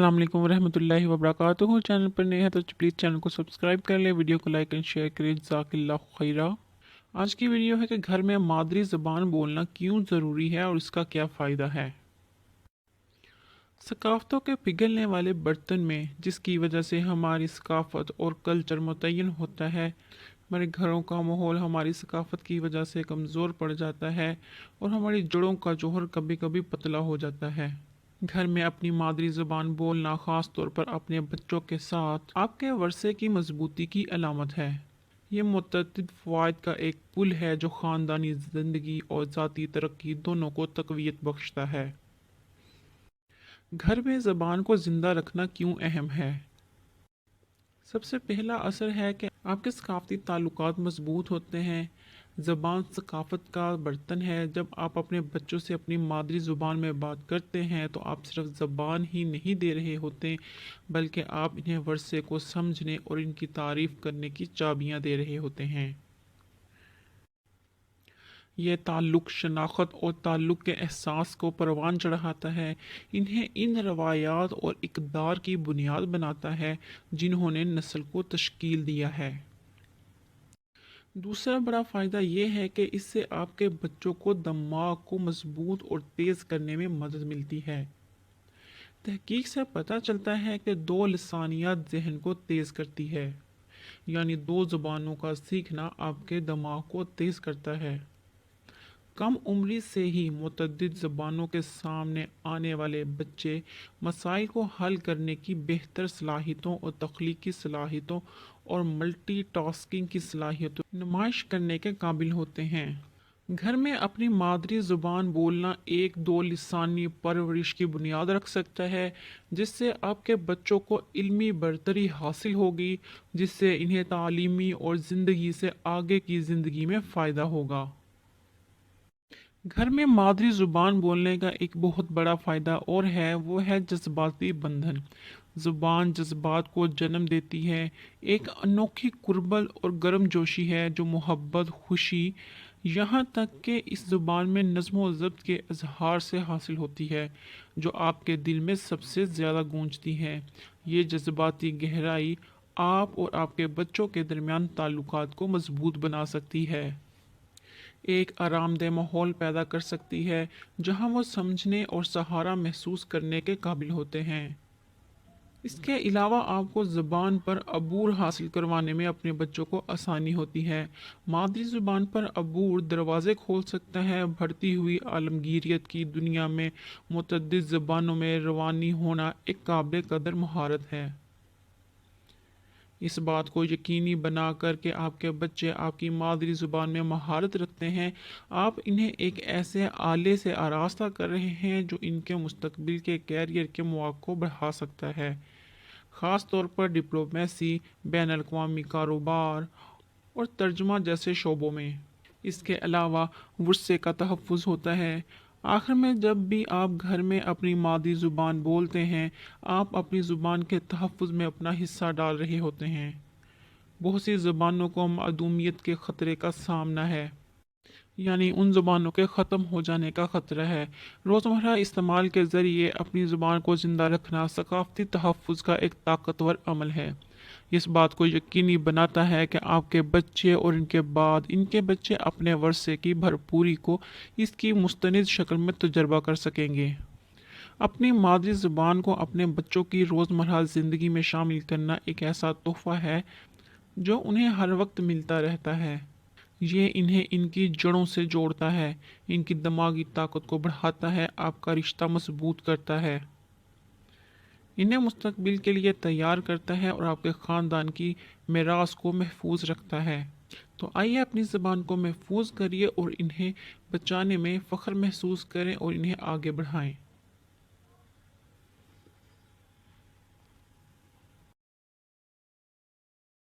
السلام علیکم ورحمۃ اللہ وبرکاتہ۔ چینل پر نئے ہیں تو پلیز چینل کو سبسکرائب کر لیں، ویڈیو کو لائک اینڈ شیئر کریں، جزاک اللہ خیرہ۔ آج کی ویڈیو ہے کہ گھر میں مادری زبان بولنا کیوں ضروری ہے اور اس کا کیا فائدہ ہے۔ ثقافتوں کے پگھلنے والے برتن میں، جس کی وجہ سے ہماری ثقافت اور کلچر متعین ہوتا ہے، ہمارے گھروں کا ماحول ہماری ثقافت کی وجہ سے کمزور پڑ جاتا ہے اور ہماری جڑوں کا جوہر کبھی کبھی پتلا ہو جاتا ہے۔ گھر میں اپنی مادری زبان بولنا، خاص طور پر اپنے بچوں کے ساتھ، آپ کے ورثے کی مضبوطی کی علامت ہے۔ یہ متعدد فوائد کا ایک پل ہے جو خاندانی زندگی اور ذاتی ترقی دونوں کو تقویت بخشتا ہے۔ گھر میں زبان کو زندہ رکھنا کیوں اہم ہے؟ سب سے پہلا اثر ہے کہ آپ کے ثقافتی تعلقات مضبوط ہوتے ہیں۔ زبان ثقافت کا برتن ہے۔ جب آپ اپنے بچوں سے اپنی مادری زبان میں بات کرتے ہیں تو آپ صرف زبان ہی نہیں دے رہے ہوتے، بلکہ آپ انہیں ورثے کو سمجھنے اور ان کی تعریف کرنے کی چابیاں دے رہے ہوتے ہیں۔ یہ تعلق، شناخت اور تعلق کے احساس کو پروان چڑھاتا ہے، انہیں ان روایات اور اقدار کی بنیاد بناتا ہے جنہوں نے نسل کو تشکیل دیا ہے۔ دوسرا بڑا فائدہ یہ ہے کہ اس سے آپ کے بچوں کو دماغ کو مضبوط اور تیز کرنے میں مدد ملتی ہے۔ تحقیق سے پتہ چلتا ہے کہ دو لسانیات ذہن کو تیز کرتی ہے، یعنی دو زبانوں کا سیکھنا آپ کے دماغ کو تیز کرتا ہے۔ کم عمری سے ہی متعدد زبانوں کے سامنے آنے والے بچے مسائل کو حل کرنے کی بہتر صلاحیتوں اور تخلیقی صلاحیتوں اور ملٹی ٹاسکنگ کی صلاحیتوں نمائش کرنے کے قابل ہوتے ہیں۔ گھر میں اپنی مادری زبان بولنا ایک دو لسانی پرورش کی بنیاد رکھ سکتا ہے، جس سے آپ کے بچوں کو علمی برتری حاصل ہوگی، جس سے انہیں تعلیمی اور زندگی سے آگے کی زندگی میں فائدہ ہوگا۔ گھر میں مادری زبان بولنے کا ایک بہت بڑا فائدہ اور ہے، وہ ہے جذباتی بندھن۔ زبان جذبات کو جنم دیتی ہے، ایک انوکھی قربت اور گرم جوشی ہے جو محبت، خوشی، یہاں تک کہ اس زبان میں نظم و ضبط کے اظہار سے حاصل ہوتی ہے، جو آپ کے دل میں سب سے زیادہ گونجتی ہے۔ یہ جذباتی گہرائی آپ اور آپ کے بچوں کے درمیان تعلقات کو مضبوط بنا سکتی ہے۔ ایک آرام دہ ماحول پیدا کر سکتی ہے جہاں وہ سمجھنے اور سہارا محسوس کرنے کے قابل ہوتے ہیں۔ اس کے علاوہ آپ کو زبان پر عبور حاصل کروانے میں اپنے بچوں کو آسانی ہوتی ہے۔ مادری زبان پر عبور دروازے کھول سکتا ہے۔ بڑھتی ہوئی عالمگیریت کی دنیا میں متعدد زبانوں میں روانی ہونا ایک قابل قدر مہارت ہے۔ اس بات کو یقینی بنا کر کہ آپ کے بچے آپ کی مادری زبان میں مہارت رکھتے ہیں، آپ انہیں ایک ایسے آلے سے آراستہ کر رہے ہیں جو ان کے مستقبل کے کیریئر کے مواقع کو بڑھا سکتا ہے، خاص طور پر ڈپلومیسی، بین الاقوامی کاروبار اور ترجمہ جیسے شعبوں میں۔ اس کے علاوہ ورثے کا تحفظ ہوتا ہے۔ آخر میں، جب بھی آپ گھر میں اپنی مادری زبان بولتے ہیں، آپ اپنی زبان کے تحفظ میں اپنا حصہ ڈال رہے ہوتے ہیں۔ بہت سی زبانوں کو معدومیت کے خطرے کا سامنا ہے، یعنی ان زبانوں کے ختم ہو جانے کا خطرہ ہے۔ روزمرہ استعمال کے ذریعے اپنی زبان کو زندہ رکھنا ثقافتی تحفظ کا ایک طاقتور عمل ہے۔ اس بات کو یقینی بناتا ہے کہ آپ کے بچے اور ان کے بعد ان کے بچے اپنے ورثے کی بھرپوری کو اس کی مستند شکل میں تجربہ کر سکیں گے۔ اپنی مادری زبان کو اپنے بچوں کی روزمرہ زندگی میں شامل کرنا ایک ایسا تحفہ ہے جو انہیں ہر وقت ملتا رہتا ہے۔ یہ انہیں ان کی جڑوں سے جوڑتا ہے، ان کی دماغی طاقت کو بڑھاتا ہے، آپ کا رشتہ مضبوط کرتا ہے، انہیں مستقبل کے لیے تیار کرتا ہے اور آپ کے خاندان کی میراث کو محفوظ رکھتا ہے۔ تو آئیے اپنی زبان کو محفوظ کریے اور انہیں بچانے میں فخر محسوس کریں اور انہیں آگے بڑھائیں۔